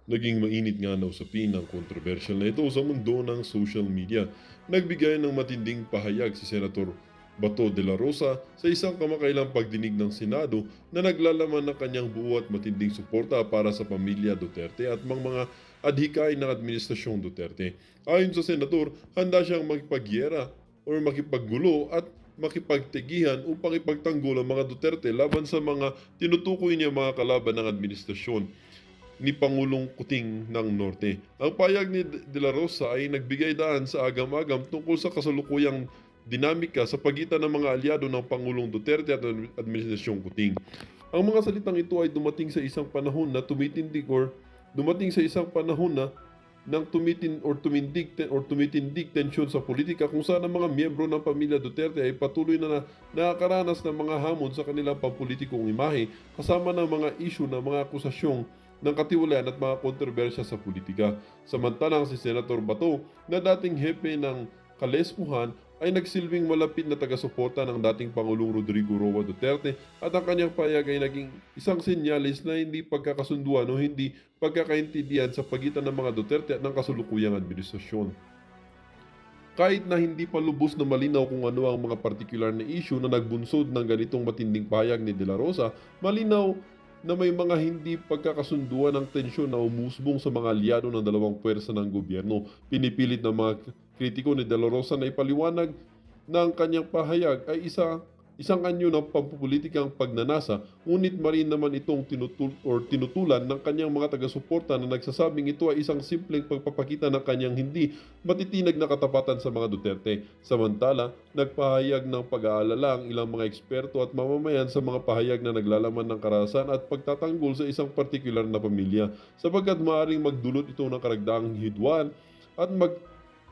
Naging mainit nga na usapin ang kontrobersyal na ito sa mundo ng social media. Nagbigay ng matinding pahayag si Senator Bato de la Rosa sa isang kamakailang pagdinig ng Senado na naglalaman ng kanyang buo at matinding suporta para sa pamilya Duterte at mga adhikay ng Administrasyong Duterte. Ayon sa Senador, handa siyang makipagyera o makipaggulo at makipagtigihan upang ipagtanggol ang mga Duterte laban sa mga tinutukoy niya mga kalaban ng administrasyon ni Pangulong Kuting ng Norte. Ang payag ni De La Rosa ay nagbigay daan sa agam-agam tungkol sa kasalukuyang dinamika sa pagitan ng mga aliado ng Pangulong Duterte at Administrasyong Kuting. Ang mga salitang ito ay dumating sa isang panahon na dumating sa isang panahon na ng tumitindig tensyon sa politika kung saan ang mga miyembro ng pamilya Duterte ay patuloy na nakakaranas ng mga hamon sa kanilang pampulitikong imahe kasama ng mga isyu ng mga akusasyong ng katiwalian at mga kontrobersya sa politika. Samantalang si Senator Bato na dating hepe ng kalespuhan ay nagsilbing malapit na taga-suporta ng dating Pangulong Rodrigo Roa Duterte at ang kanyang payag ay naging isang senyalis na hindi pagkakasunduan o hindi pagkakaintindihan sa pagitan ng mga Duterte at ng kasulukuyang administrasyon. Kahit na hindi pa lubos na malinaw kung ano ang mga partikular na issue na nagbunsod ng ganitong matinding pahayag ni De La Rosa, malinaw na may mga hindi pagkakasunduan ng tensyon na umusbong sa mga aliado ng dalawang puwersa ng gobyerno. Pinipilit ng mga kritiko ni De La Rosa na ipaliwanag na ang kanyang pahayag ay isang anyo ng pampupulitikang pagnanasa, ngunit marin naman itong tinutulan ng kanyang mga taga-suporta na nagsasabing ito ay isang simpleng pagpapakita ng kanyang hindi matitinag na katapatan sa mga Duterte. Samantala, nagpahayag ng pag-aalala ang ilang mga eksperto at mamamayan sa mga pahayag na naglalaman ng karahasan at pagtatanggol sa isang partikular na pamilya, sapagkat maaaring magdulot ito ng karagdagang hidwaan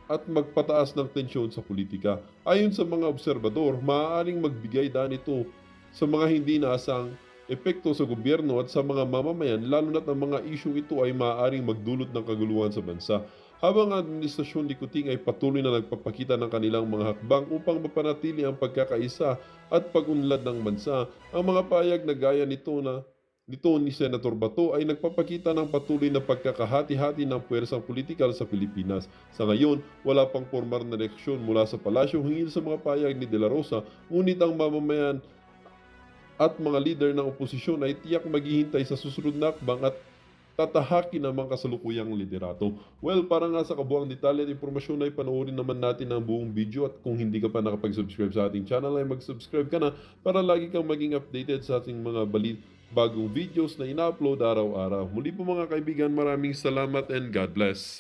at magpataas ng tensyon sa politika. Ayon sa mga obserbador, maaaring magbigay daan ito sa mga hindi naasang epekto sa gobyerno at sa mga mamamayan, lalo na't ang mga isyong ito ay maaaring magdulot ng kaguluhan sa bansa. Habang ang administrasyon ni Kuting ay patuloy na nagpapakita ng kanilang mga hakbang upang mapanatili ang pagkakaisa at pag-unlad ng bansa, ang mga payag na gaya nito ni Senator Bato ay nagpapakita ng patuloy na pagkakahati-hati ng puwersang politikal sa Pilipinas. Sa ngayon, wala pang formal na reaksyon mula sa palasyo hinggil sa mga payag ni De La Rosa, ngunit ang mamamayan at mga lider ng oposisyon ay tiyak maghihintay sa susunod na hakbang at tatahakin ang mga kasalukuyang liderato. Well, para nga sa kabuang detalye at impormasyon ay panoorin naman natin ang buong video, at kung hindi ka pa nakapag-subscribe sa ating channel ay mag-subscribe ka na para lagi kang maging updated sa ating mga bagong videos na ina-upload araw-araw. Muli po mga kaibigan, maraming salamat and God bless.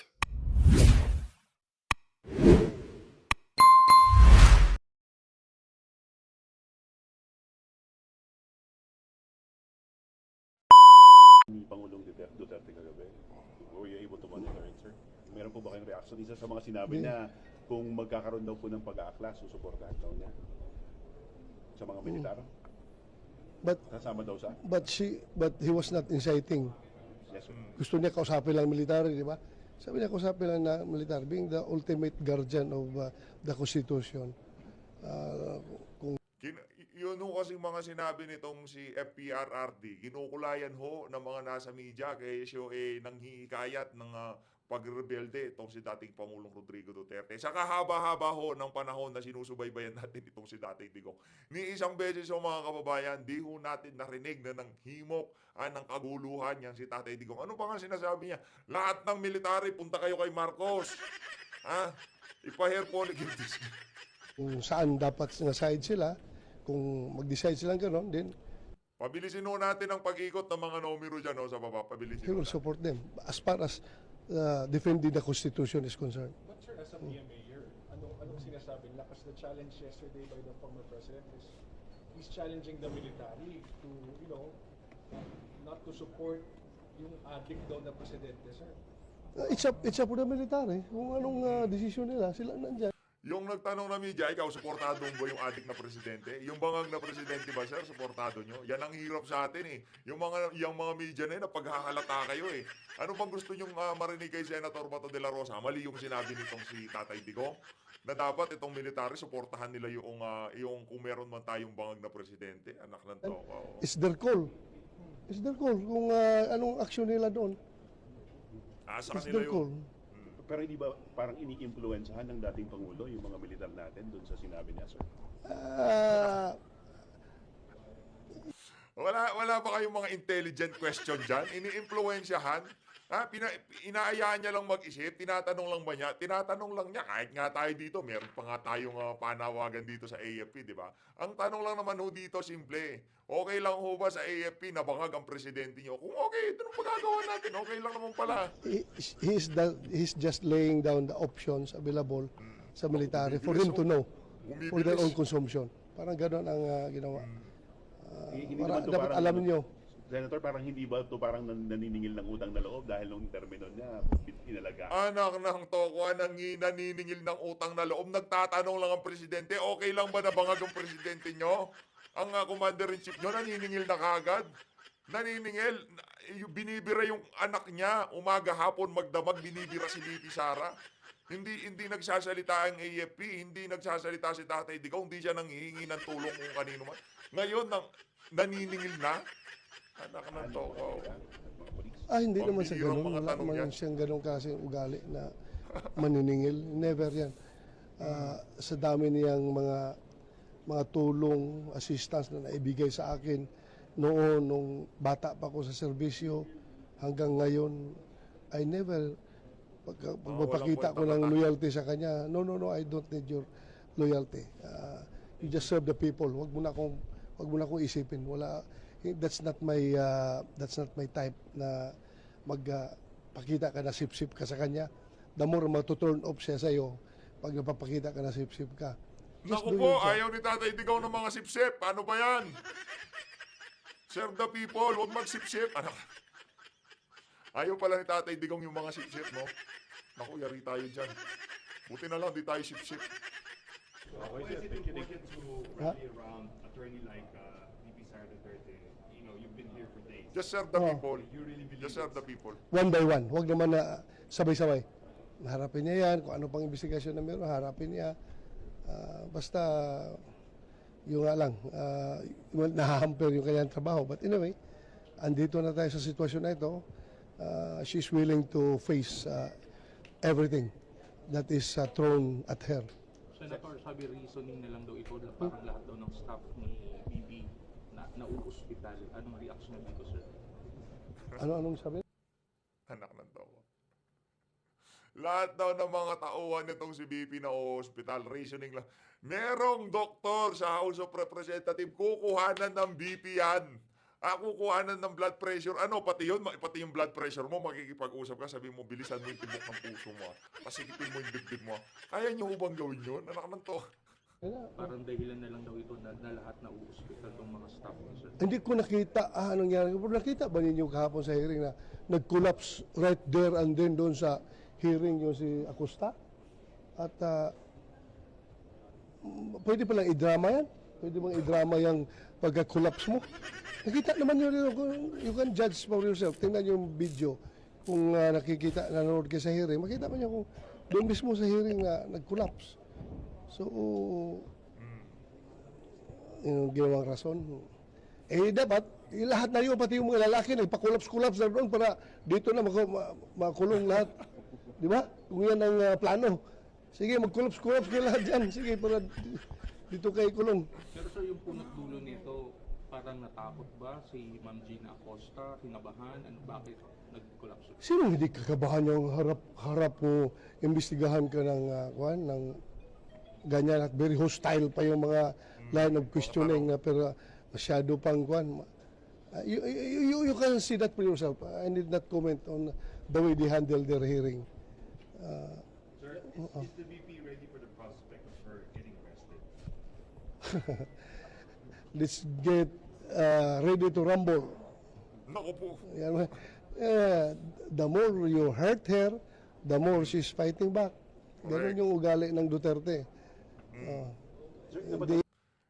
Ni Pangulong Duterte kagabi? Were you able to monitor it, sir? Meron po ba kayong reaction? Isa sa mga sinabi na kung magkakaroon daw po ng pag-aaklas, susuportahan daw niya sa mga militar? But Kasama daw sa? but he was not inciting. Yes, sir. Gusto niya kausapin lang military, di ba? Sabi niya kausapin lang na military, being the ultimate guardian of the Constitution. Kung Yun ho kasing mga sinabi nitong si FPRRD, kinukulayan ho ng mga nasa media kaya siya nanghihikayat ng pagrebelde itong si dating Pangulong Rodrigo Duterte. Sa kahaba-haba ho ng panahon na sinusubaybayan natin itong si dating Digong. Ni isang beses ho mga kababayan, di ho natin narinig na ng himok, ng kaguluhan yan si Tatay Digong. Ano pa nga sinasabi niya? Lahat ng military, punta kayo kay Marcos. Ipa-hair follicles. kung saan dapat na-side sila, kung mag-decide silang gano'n, then Pabilisin ho natin ang pag-ikot ng mga numero dyan sa baba. Pabilisin he ho will natin. support them as far as defending the Constitution is concerned. But sir, as a mayor, anong sinasabi nila? Because the challenge yesterday by the former president is he's challenging the military to, not to support yung adik daw na presidente, sir. It's up for the military. Kung anong desisyon nila, sila nandyan. Yung nagtanong na media, ikaw, suportado mo ba yung adik na presidente? Yung bangag na presidente ba, sir, suportado nyo? Yan ang hirap sa atin eh. Yung mga media na yun, napaghahalata kayo eh. Ano bang gusto nyong marinig kay Senator Bato de la Rosa? Mali yung sinabi nitong si Tatay Digong na dapat itong military, suportahan nila yung kung meron man tayong bangag na presidente. Anak ng tao. It's their call. It's their call kung anong action nila doon. Sa It's kanila their yun. call. Pero hindi ba parang ini-influensahan ng dating Pangulo yung mga militar natin doon sa sinabi niya, sir? Ah, Wala ba kayong mga intelligent question dyan? Ini-impluensyahan? Inaayaan niya lang mag-isip? Tinatanong lang ba niya? Tinatanong lang niya. Kahit nga tayo dito, meron pa nga tayong panawagan dito sa AFP, di ba? Ang tanong lang naman ho dito, simple. Okay lang ho ba sa AFP na bangag ang presidente niyo? Kung okay, ito nung pagkagawa natin. Okay lang naman pala. he's just laying down the options available sa military for them to know for their own consumption. Parang gano'n ang ginawa. Hindi Para, naman to dapat parang- alam niyo. Senator, parang hindi ba ito parang naniningil ng utang na loob dahil nung termino niya, inalaga? Anak ng toko, naniningil ng utang na loob. Nagtatanong lang ang presidente, okay lang ba nabangag ang presidente nyo? Ang commander-in-chief nyo, naniningil na kagad. Naniningil. Binibira yung anak niya. Umaga, hapon, magdamag, binibira si Bibi Sara. Hindi nagsasalita ang AFP, hindi nagsasalita si Tatay Digao, hindi siya nanghihingi ng tulong kung kanino man. Ngayon, naniningil na. Anak ng toko. Hindi naman sa Pambihirang ganun. mga Wala tanong naman yan. siyang ganun klaseng ugali na maniningil. Never yan. Sa dami niyang mga tulong, assistance na naibigay sa akin noon, nung bata pa ako sa serbisyo, hanggang ngayon, I never, pagpapakita ko ng loyalty sa kanya, no, I don't need your loyalty. You just serve the people. Wag mo na akong isipin. That's not my type na magpakita ka na sip-sip ka sa kanya. The more matuturn off siya sa'yo pag napapakita ka na sip-sip ka. Just Naku do po, your job. ayaw ni Tatay Digao ng mga sip-sip. Paano ba yan? Serve the people, huwag mag-sip-sip. Ayaw pala ni Tatay Digao yung mga sip-sip, no? Naku, yari tayo dyan. Buti na lang, di tayo sip-sip. Why is it important to rally around attorney like VP Sara Duterte? You know, you've been here for days. Just serve the Oh. people. You really believe Just serve the people. One by one. Huwag naman na sabay-sabay. Harapin niya yan. Kung ano pang investigasyon na meron, harapin niya. Basta, yung nga lang, nahahamper yung kanyang trabaho. But anyway, andito na tayo sa sitwasyon na ito. She's willing to face everything that is thrown at her. Senator, sabi reasoning na lang daw ito na parang lahat daw ng staff ni BB na nauuspital. Anong reaction na dito, sir? Anong sabi? Anak ng tao. Lahat daw ng mga tauhan nitong si BP na hospital, reasoning lang. Merong doktor sa House of Representatives, kukuhanan ng BP yan. Kukuhanan ng blood pressure. Pati yun, pati yung blood pressure mo, makikipag-usap ka, sabi mo, bilisan mo yung tibok ng puso mo. Pasikipin mo yung dibdib mo. Kaya niyo bang gawin yun? Anak ng to. Parang dahilan na lang daw ito na lahat nauuspital ng mga staff niya, sir. Hindi ko nakita anong nangyari. Pero nakita ba ninyo kahapon sa hearing na nag-collapse right there and then doon sa hearing yung si Acosta? At pwede palang i-drama yan? Pwede bang i-drama yung pagka-collapse mo? Nakita naman yun, you can judge for yourself. Tingnan yung video. Kung nakikita, nanonood kayo sa hearing, makita mo niya kung doon mismo sa hearing na nag-collapse. So, yung ginawang rason, dapat, lahat na yun, pati yung mga lalaki, nagpa-collapse na doon para dito na makulong lahat. Di ba? Kung yan ang plano. Sige, mag-collapse kayo lahat dyan. Sige, para dito kayo kulong. Pero sir, yung punot dulo nito, parang natakot ba si Ma'am Gina Acosta, kinabahan, bakit nag-collapse? Sino hindi kakabahan yung harap mo, imbestigahan ka ng ganyan at very hostile pa yung mga line of questioning pero masyado pang you can see that for yourself. I need not comment on the way they handle their hearing. Sir, is the VP ready for the prospect of her getting arrested? Let's get ready to rumble. Naku po. Yan, the more you hurt her, the more she's fighting back. Ganun yung ugali ng Duterte.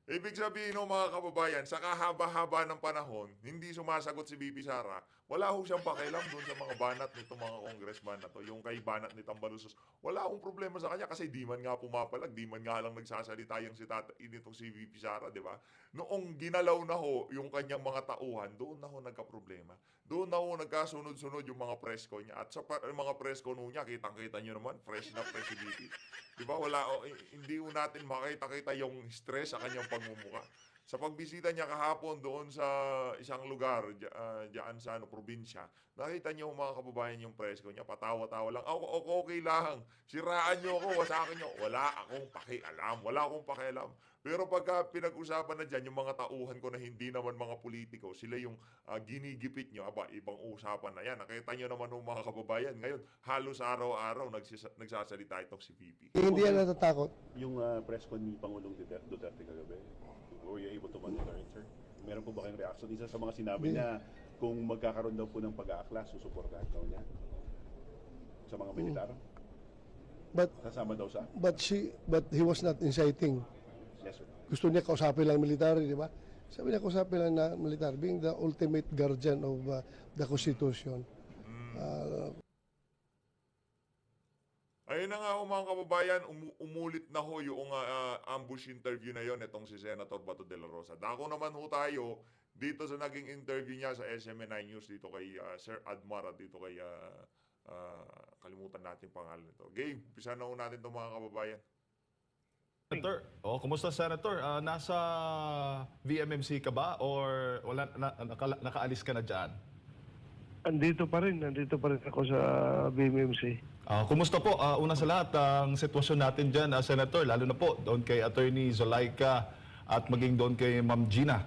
Ibig sabihin ng mga kababayan, sa kahaba-haba ng panahon, hindi sumasagot si BP Sara, Wala ho siyang pakialam doon sa mga banat nitong mga congressman na to. Yung kay banat ni Tambaluslos, wala akong problema sa kanya kasi di man nga pumapalag, di man nga lang nagsasalita yung initong si VP Sara, di ba? Noong ginalaw na ho yung kanyang mga tauhan, doon na ho nagka-problema. Doon na ho nagkasunod-sunod yung mga presko niya. At sa mga presko niya, kitang-kita nyo naman, fresh na fresh si VP. Di ba? Hindi ho natin makita-kita yung stress sa kanyang pagmumuka. Sa pagbisita niya kahapon doon sa isang lugar diyan sa probinsya, nakita niyo mga kababayan yung presko niya, patawa-tawa lang. Okay lang. Siraan niyo ako, wasakin niyo. Wala akong pakialam. Wala akong pakialam. Pero pagka pinag-usapan na dyan, yung mga tauhan ko na hindi naman mga politiko, sila yung ginigipit nyo, ibang usapan na yan. Nakita nyo naman ng mga kababayan. Ngayon, halos araw-araw nagsasalita itong si VP. Hindi yan natatakot. Yung press con ni Pangulong Duterte kagabi, were you able to monitor it, sir? Meron po ba kayong reaction? Isa sa mga sinabi niya, kung magkakaroon daw po ng pag-aaklas, susuportahan daw niya sa mga militar? But Kasama daw sa? but he was not inciting. Yes, sir. Gusto niya kausapin lang military, di ba? Sabi niya kausapin lang na military, being the ultimate guardian of the Constitution. Ayun na nga ho, mga kababayan, umulit na ho yung ambush interview na yon itong si Senator Bato de la Rosa. Dako naman ho tayo dito sa naging interview niya sa SMNI News dito kay Sir Admar at dito kay kalimutan natin pangalan nito. Game, umpisa na ho natin itong mga kababayan. Senator, kumusta Senator? Nasa VMMC ka ba or wala nakaalis ka na diyan? Nandito pa rin ako sa BMMC. Kumusta po? Una sa lahat, ang sitwasyon natin diyan, Senator, lalo na po doon kay Attorney Zulaika at maging doon kay Ma'am Gina.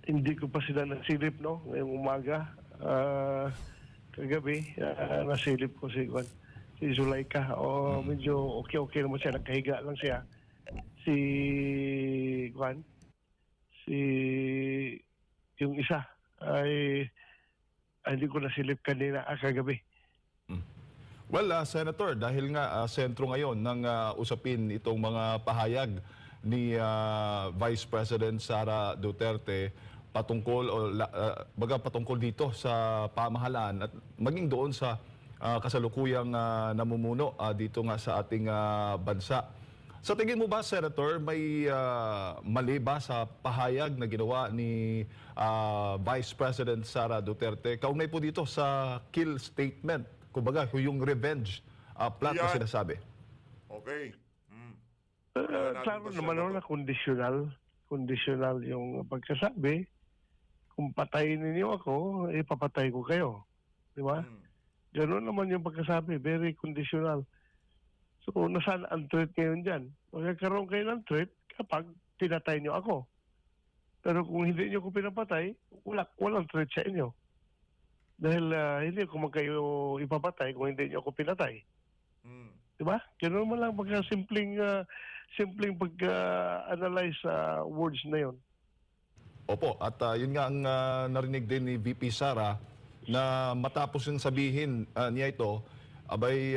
Hindi ko pa sila nasilip, no? Ngayong umaga, kagabi, nasilip ko si Zulaika. Medyo okay naman siya, nagkahiga lang siya. Yung isa ay hindi ko nasilip kanina kagabi. Well, Senator, dahil nga sentro ngayon ng usapin itong mga pahayag ni Vice President Sara Duterte patungkol patungkol dito sa pamahalaan at maging doon sa kasalukuyang namumuno dito nga sa ating bansa. Sa tingin mo ba, Senator, may mali ba sa pahayag na ginawa ni Vice President Sara Duterte? Kaugnay po dito sa kill statement, kumbaga yung revenge plot na sinasabi. Okay. Klaro naman na conditional yung pagkasabi. Kung patayin ninyo ako, ipapatay ko kayo. Di ba? Ganoon naman yung pagkasabi, very conditional. So, nasaan ang threat ngayon dyan? Magkakaroon kayo ng threat kapag pinatay nyo ako. Pero kung hindi nyo ko pinapatay, walang threat sa inyo. Dahil hindi ko kayo ipapatay kung hindi nyo ako pinatay. Diba? Ganoon naman lang pagka simpleng pagka-analyze sa words na yon. Opo, at yun nga ang narinig din ni VP Sara na matapos yung sabihin niya ito, abay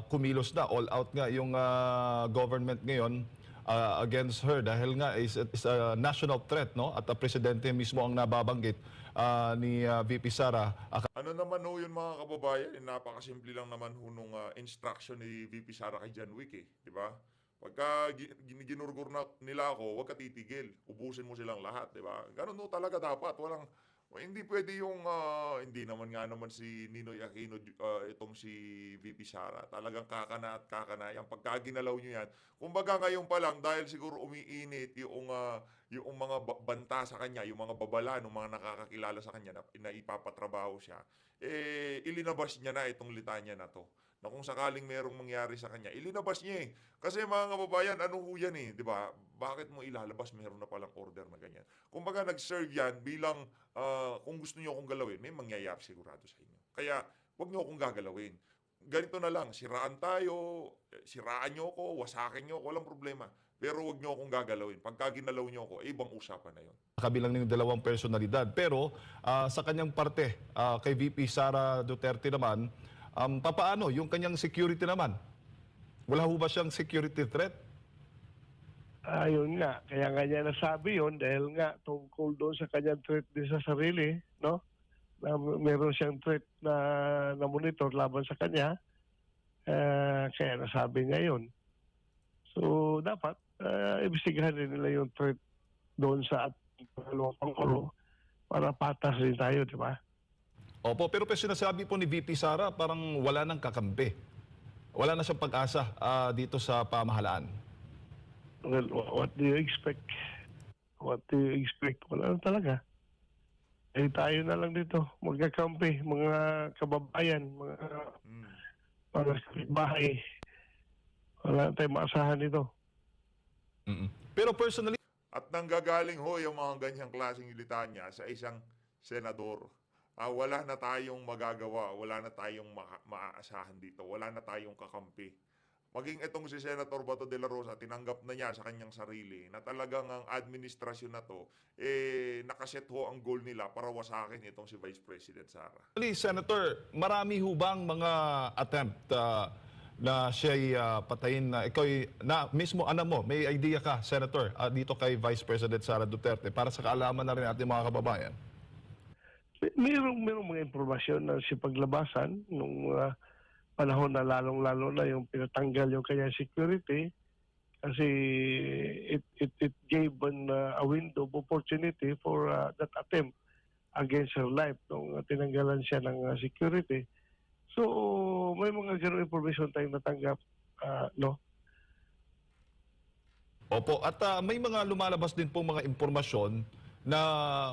kumilos na, all out nga yung government ngayon against her dahil nga is a national threat, no? At presidente mismo ang nababanggit ni VP Sara. Ano naman ho yun mga kababayan, napakasimple lang naman ho nung instruction ni VP Sara kay John Wick di ba? Pagka ginurgur na nila ako, huwag ka titigil, ubusin mo silang lahat, di ba? Ganun ho talaga dapat, hindi pwede yung, hindi naman si Ninoy Aquino, itong si VP Sara. Talagang kakana at kakana. Yung pagka ginalaw nyo yan. Kumbaga ngayon pa lang, dahil siguro umiinit yung mga banta sa kanya, yung mga babala, yung mga nakakakilala sa kanya na ipapatrabaho siya, ilinabas niya na itong litanya na to. Na kung sakaling merong mangyari sa kanya, ilinabas niya Kasi mga kababayan, ano ho yan di ba? Bakit mo ilalabas? Meron na palang order na ganyan. Kumbaga nag-serve yan bilang kung gusto niyo akong galawin, may mangyayari sigurado sa inyo. Kaya huwag niyo akong gagalawin. Ganito na lang, siraan tayo, siraan niyo ako, wasakin niyo ako, walang problema. Pero huwag niyo akong gagalawin. Pagka ginalaw niyo ako, ibang usapan na yon. Kabilang ng dalawang personalidad. Pero sa kanyang parte, kay VP Sara Duterte naman, papaano yung kanyang security naman? Wala ho ba siyang security threat? Ayun nga, kaya nga niya nasabi yun dahil nga tungkol doon sa kanyang threat din sa sarili, no? na meron siyang threat na monitor laban sa kanya. Kaya nasabi niya yun. So, dapat imbestigahan din nila yung threat doon sa pangalawang Pangulo para patas din tayo, di ba? Opo, pero sinasabi po ni VP Sara, parang wala nang kakampi. Wala na siyang pag-asa dito sa pamahalaan. Well, what do you expect? What do you expect? Wala na talaga. Eh, tayo na lang dito, magkakampi, mga kababayan, mga bahay. Wala na tayong maasahan dito. Pero personally, At nanggagaling ho yung mga ganyang klaseng litanya sa isang senador. Wala na tayong magagawa, wala na tayong maaasahan dito, wala na tayong kakampi. Maging itong si Senator Bato de la Rosa, tinanggap na niya sa kanyang sarili na talagang ang administrasyon na to, nakaset ho ang goal nila para wasakin itong si Vice President Sara. Senator, marami ho bang mga attempt na siya'y patayin na ikaw na mismo mo, may idea ka, Senator, dito kay Vice President Sara Duterte para sa kaalaman na rin ating mga kababayan? Mayroong mga impormasyon na si paglabasan nung panahon na lalong-lalo na yung pinatanggal yung kanyang security kasi it gave a window of opportunity for that attempt against her life nung tinanggalan siya ng security. So, may mga ganong information tayong natanggap, no? Opo, at may mga lumalabas din po mga impormasyon na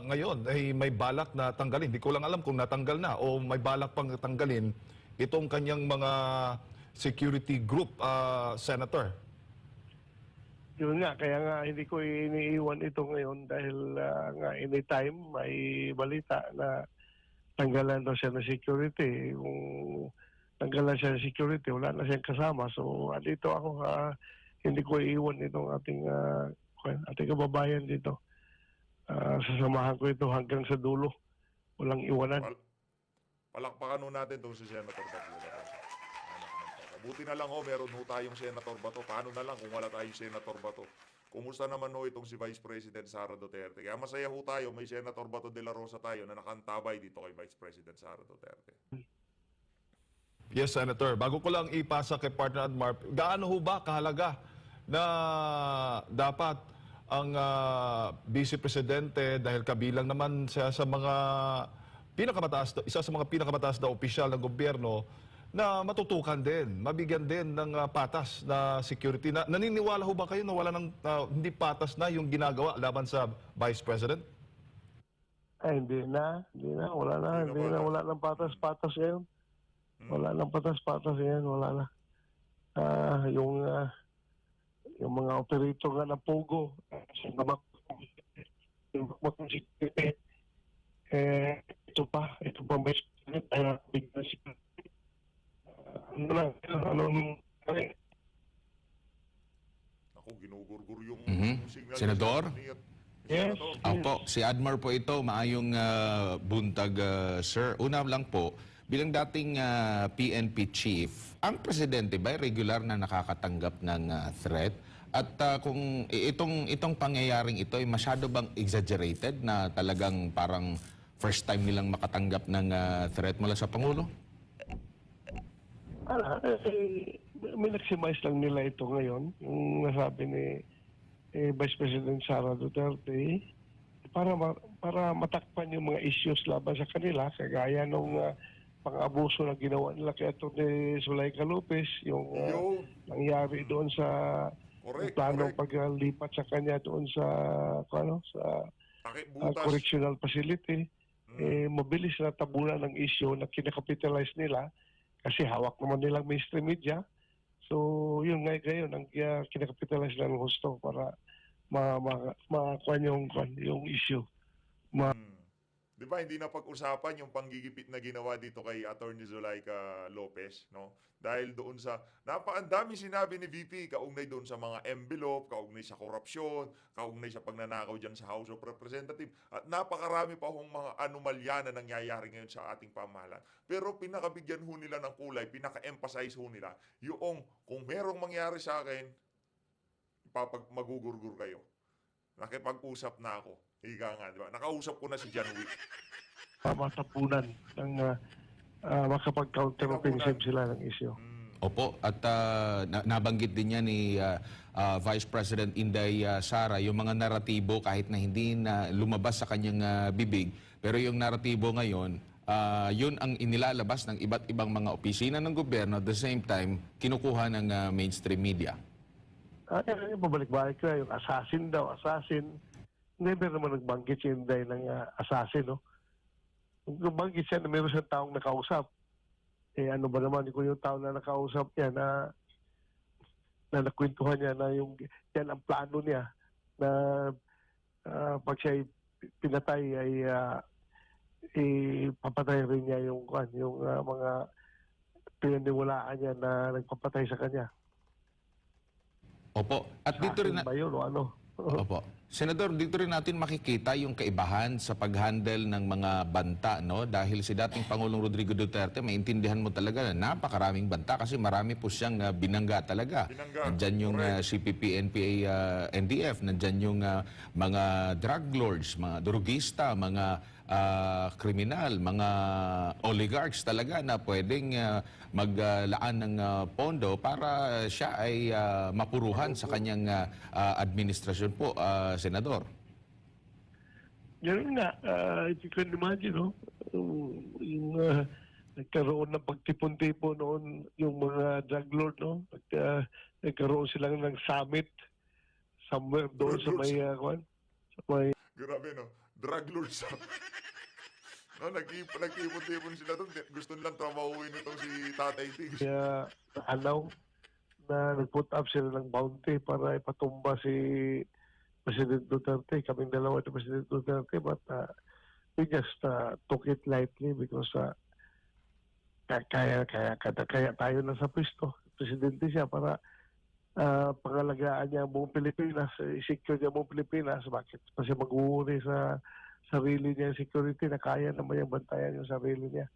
ngayon ay may balak na tanggalin. Hindi ko lang alam kung natanggal na o may balak pang tanggalin itong kanyang mga security group, Senator. Yun nga, kaya nga hindi ko iniiwan ito ngayon dahil nga anytime may balita na tanggalan daw siya ng security. Kung tanggalan siya ng security, wala na siyang kasama. So, dito ako, hindi ko iiwan itong ating kababayan dito. Sasamahan ko ito hanggang sa dulo. Walang iwanan. Palakpakan ho natin itong si Senator Bato. Buti na lang meron ho tayong Senator Bato. Paano na lang kung wala tayong Senator Bato? Kumusta naman ho itong si Vice President Sara Duterte? Kaya masaya ho tayo, may Senator Bato de la Rosa tayo na nakantabay dito kay Vice President Sara Duterte. Yes, Senator. Bago ko lang ipasa kay Partner Admar, gaano ho ba kahalaga na dapat ang Vice Presidente dahil kabilang naman siya sa mga isa sa mga pinakamataas na opisyal ng gobyerno na matutukan din, mabigyan din ng patas na security. Naniniwala ho ba kayo na wala ng hindi patas na yung ginagawa laban sa Vice President? Ay, hindi na. Wala nang patas-patas ngayon. Wala nang patas-patas ngayon, wala na. Yung mga operator nga ng Pogo, ito pa Vice President, bigyan siya. Ako, ginugurgur yung signal. Senador? Yes. Opo, si Admar po ito. Maayong buntag, sir. Una lang po, bilang dating PNP chief, ang presidente ba regular na nakakatanggap ng threat? At kung itong pangyayaring ito ay masyado bang exaggerated na talagang parang first time nilang makatanggap ng threat mula sa Pangulo? Mineximize lang nila ito ngayon, yung nasabi ni Vice President Sara Duterte, para matakpan yung mga issues laban sa kanila, kagaya nung pang-abuso na ginawa nila kay Atty. Zulaika Lopez, yung nangyari doon sa planong paglipat sa kanya doon sa correctional facility. Mabilis na tabunan ng issue na kinakapitalize nila kasi hawak naman nilang mainstream media. So, yun ngayon ang kinakapitalize lang ng gusto para makakuha yung issue. Di ba hindi na pag-usapan yung panggigipit na ginawa dito kay Atty. Zulaika Lopez, no? Dahil doon sa napakandami sinabi ni VP kaugnay doon sa mga envelope, kaugnay sa korupsyon, kaugnay sa pagnanakaw diyan sa House of Representatives, at napakarami pa hong mga anomalya na nangyayari ngayon sa ating pamahalaan. Pero pinakabigyan ho nila ng kulay, pinaka-emphasize ho nila yung kung merong mangyari sa akin, magugurgur kayo. Nakipag-usap na ako. Higa nga, di ba? Nakausap ko na si John Wick. matapunan ng makapag-counter-offensive sila ng issue. Opo, at nabanggit din niya ni Vice President Inday Sara yung mga naratibo kahit na hindi na lumabas sa kanyang bibig, pero yung naratibo ngayon, yun ang inilalabas ng iba't ibang mga opisina ng gobyerno, at the same time, kinukuha ng mainstream media. Yung pabalik-balik na, yung assassin daw, assassin. Never naman nagbanggit si Inday ng assassin, no? Nagbanggit siya na meron siyang taong nakausap. Ano ba naman kung yung tao na nakausap niya na nakwentuhan niya na yan ang plano niya na pag siya pinatay ay papatay rin niya yung mga pinaniwalaan niya na nagpapatay sa kanya. Opo, at dito rin ba yun o ano? Opo. Senador, dito rin natin makikita yung kaibahan sa pag-handle ng mga banta, no? Dahil si dating Pangulong Rodrigo Duterte, maintindihan mo talaga na napakaraming banta kasi marami po siyang binangga talaga. Nandyan yung CPP, NPA, NDF, nandyan yung mga drug lords, mga drugista, mga kriminal, mga oligarchs talaga na pwedeng maglaan ng pondo para siya ay mapuruhan sa kanyang administrasyon po, Senador. Ganun nga, if you can imagine, no? Yung nagkaroon ng pagtipon-tipon noon yung mga drug lord, no? Nagkaroon sila ng summit somewhere doon sa may, Grabe, no? Drug lords. No, nagtipon-tipon sila doon. Gusto nilang trabahuin itong si Tatay Diggs. kaya alaw na nag-put up sila ng bounty para ipatumba si President Duterte. Kaming dalawa ni President Duterte, but we just took it lightly because kaya tayo na sa pwesto. Presidente siya para pangalagaan niya ang buong Pilipinas, secure niya ang buong Pilipinas. Bakit pa siya mag-uuri sa sarili niya security na kaya naman yung bantayan yung sarili niya.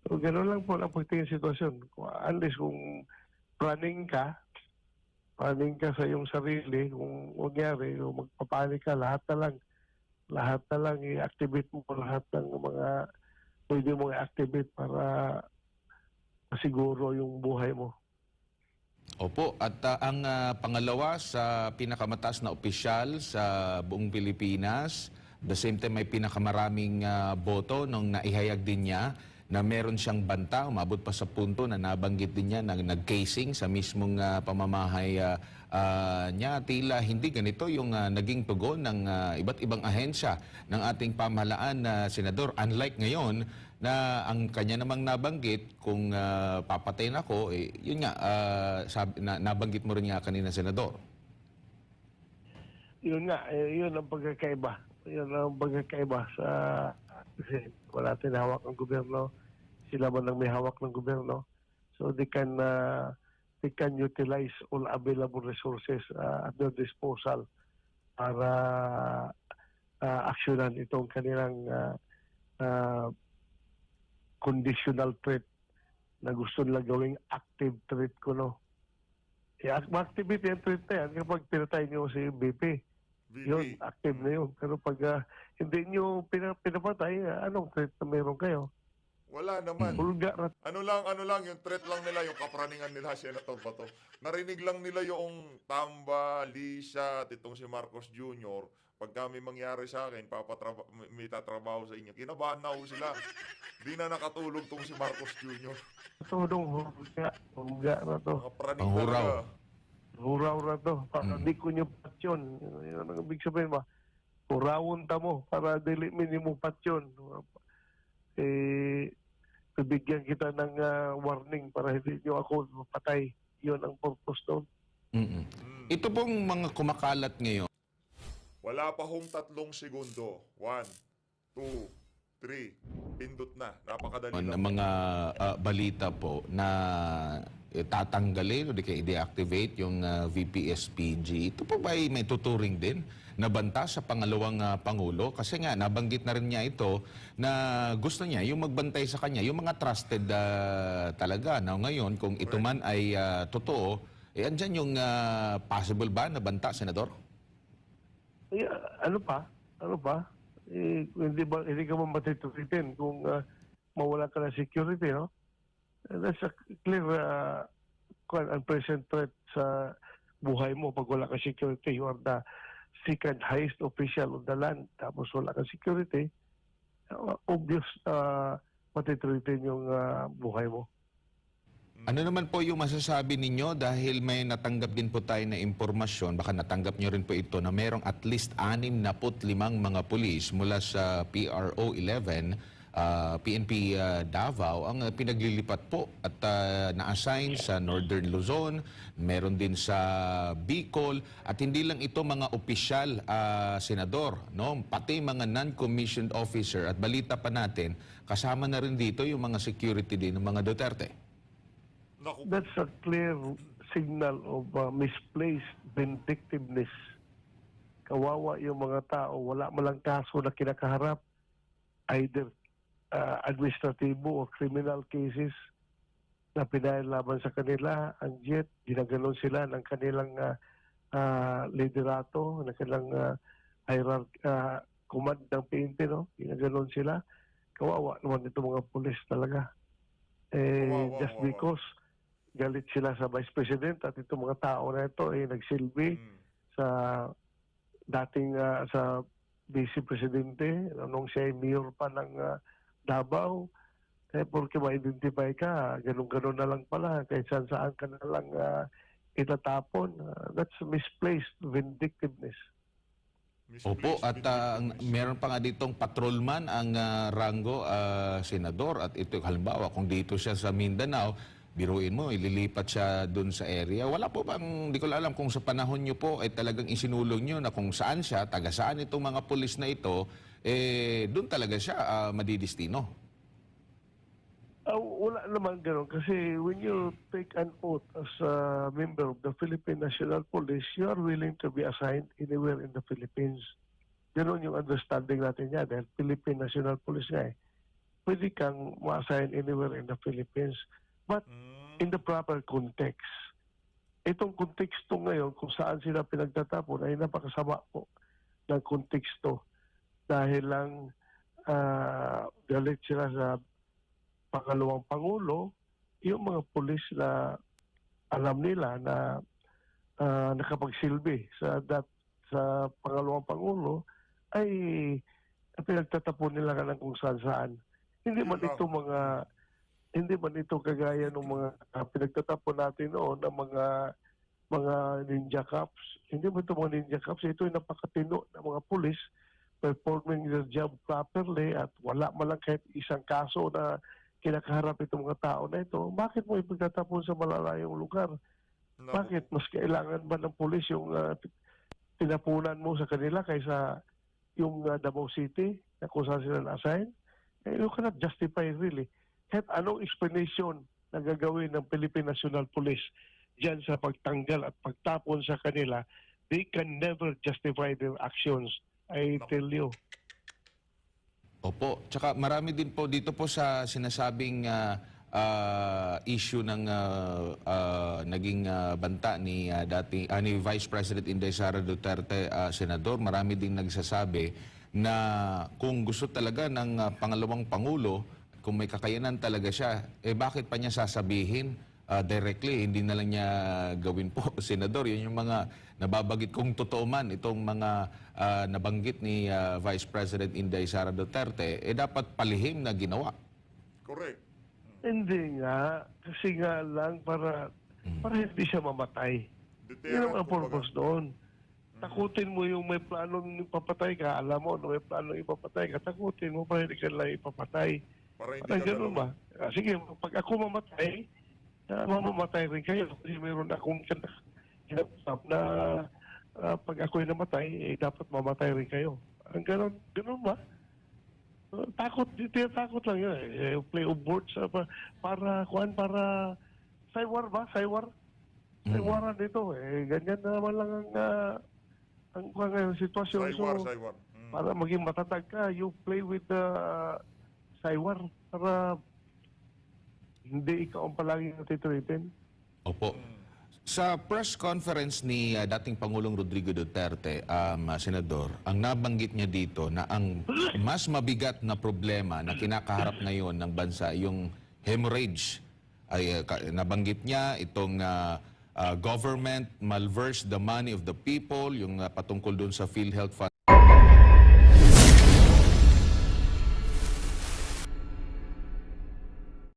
So, gano'n lang po ang pagtingin sitwasyon. Unless kung running ka sa iyong sarili, kung magyari, kung magpapanik ka, lahat na lang i-activate mo lahat ng mga pwede mong i-activate para masiguro yung buhay mo. Opo, at ang pangalawa sa pinakamataas na opisyal sa buong Pilipinas, the same time may pinakamaraming boto nung naihayag din niya na meron siyang banta, umabot pa sa punto na nabanggit din niya na nag-casing sa mismong pamamahay niya. Tila hindi ganito yung naging tugon ng iba't ibang ahensya ng ating pamahalaan na Senador. Unlike ngayon na ang kanya namang nabanggit kung papatayin ako, yun nga, nabanggit mo rin nga kanina, Senador. Yun nga, yun ang pagkakaiba. Yun ang pagkakaiba sa kasi wala tinahawak ang gobyerno, sila man ang may hawak ng gobyerno. So they can utilize all available resources at their disposal para aksyonan itong kanilang conditional threat na gusto nila gawing active threat ko, no? Ma-activate yung threat na yan kapag pinatay nyo si BP. Yun, active na yun. Pero pag hindi nyo pinapatay, anong threat na meron kayo? Wala naman. Bulga. Ano lang, yung threat lang nila, yung kapraningan nila, Senator Bato. Narinig lang nila yung Tamba, Lisa, at itong si Marcos Jr. Pag kami mangyari sa akin, may tatrabaho sa inyo. Kinabahan na ho sila. Di na nakatulog tong si Marcos Jr. Tulong, bulga na to. Kapraning Panghuraw. talaga. Huraw na to. Para di ko nyo patsyon. Yun ang ibig sabihin ba? Hurawon ta mo para dili minimum patsyon. Bibigyan kita ng warning para hindi nyo ako mapatay. Yun ang purpose doon. Ito pong mga kumakalat ngayon. Wala pa hong 3 segundo. 1, 2, 3. Pindot na. Napakadali Ng lang. mga balita po na tatanggalin o di kaya i-deactivate yung VPSPG. Ito po ba ay may tuturing din na banta sa pangalawang Pangulo? Kasi nga, nabanggit na rin niya ito na gusto niya yung magbantay sa kanya, yung mga trusted talaga. Now ngayon, kung ito man ay totoo, andyan yung possible ba na banta, Senador? Ano pa? hindi ka man matituritin kung mawala ka ng security, no? That's a clear unpresent threat sa buhay mo pag wala ka security. You are the second highest official of the land. Tapos wala ka security, obvious matituritin yung buhay mo. Ano naman po yung masasabi ninyo dahil may natanggap din po tayo na impormasyon, baka natanggap nyo rin po ito, na merong at least 65 mga pulis mula sa PRO 11, PNP Davao ang pinaglilipat po at na-assign sa Northern Luzon, meron din sa Bicol, at hindi lang ito mga opisyal, senador, no? Pati mga non-commissioned officer, at balita pa natin, kasama na rin dito yung mga security din ng mga Duterte. That's a clear signal of misplaced vindictiveness. Kawawa yung mga tao, wala malang kaso na kinakaharap, either administratibo o criminal cases na pinahalaban sa kanila, and yet ginaganon sila ng kanilang liderato, ng kanilang command ng PNP, no? Ginaganon sila. Kawawa naman ito mga pulis talaga. Just because galit sila sa Vice President at itong mga tao na ito nagsilbi sa dating sa Vice Presidente nung siya ay mayor pa ng Davao, porque ma-identify ka, ganun-ganun na lang pala, kahit saan ka na lang itatapon. That's misplaced vindictiveness. Opo, at meron pa nga ditong patrolman ang rango, senador, at ito halimbawa kung dito siya sa Mindanao, biruin mo, ililipat siya dun sa area. Wala po bang, di ko alam kung sa panahon nyo po ay talagang isinulong nyo na kung saan siya, taga saan itong mga pulis na ito, dun talaga siya madidistino. Wala naman gano'n. Kasi when you take an oath as a member of the Philippine National Police, you are willing to be assigned anywhere in the Philippines. Gano'n yung understanding natin niya dahil Philippine National Police nga Pwede kang ma-assign anywhere in the Philippines. But in the proper context. Itong konteksto ngayon kung saan sila pinagtatapon ay napakasama po ng konteksto. Dahil lang galit sila sa pangalawang Pangulo, yung mga pulis na alam nila na nakapagsilbi sa pangalawang Pangulo ay pinagtatapon nila ka ng kung saan. Hindi man ito kagaya ng mga pinagtatapon natin noon ng mga ninja cops. Hindi man ito mga ninja cops. Ito ay napakatino ng mga pulis performing their job properly at wala man lang kahit isang kaso na kinakaharap itong mga tao na ito. Bakit mo ipagtatapon sa malalayong lugar? Bakit? Mas kailangan ba ng pulis yung tinapunan mo sa kanila kaysa yung Davao City na kung saan sila na-assign? You cannot justify really. Kahit anong explanation na gagawin ng Philippine National Police dyan sa pagtanggal at pagtapon sa kanila, they can never justify their actions. I tell you. Opo. Tsaka marami din po dito po sa sinasabing issue ng naging banta ni ni Vice President Inday Sara Duterte, Senador. Marami din nagsasabi na kung gusto talaga ng pangalawang Pangulo, kung may kakayanan talaga siya, bakit pa niya sasabihin directly, hindi na lang niya gawin po, Senador. Yun yung mga nababagit kung totoo man itong mga nabanggit ni Vice President Inday Sara Duterte, dapat palihim na ginawa. Correct. Hindi nga. Kasi nga lang para hindi siya mamatay. Yun ang purpose doon. Takutin mo yung may planong ipapatay ka. Alam mo, may planong ipapatay ka. Takutin mo para hindi ka lang ipapatay. Para hindi ka ganun ba? Sige, pag ako mamatay, mamamatay rin kayo. Kasi meron akong kinapsap na pag ako'y namatay, dapat mamatay rin kayo. Ang ganun ba? Takot lang yun. Play of words para saywar ba? Saywaran dito. Ganyan naman lang ang sitwasyon. Saywar. Para maging matatag ka, you play with the saywar para hindi ikaw ang palaging natitreatin. Opo. Sa press conference ni dating Pangulong Rodrigo Duterte, Senador, ang nabanggit niya dito na ang mas mabigat na problema na kinakaharap ngayon ng bansa, yung hemorrhage. Nabanggit niya itong government malverse the money of the people, yung patungkol doon sa PhilHealth Fund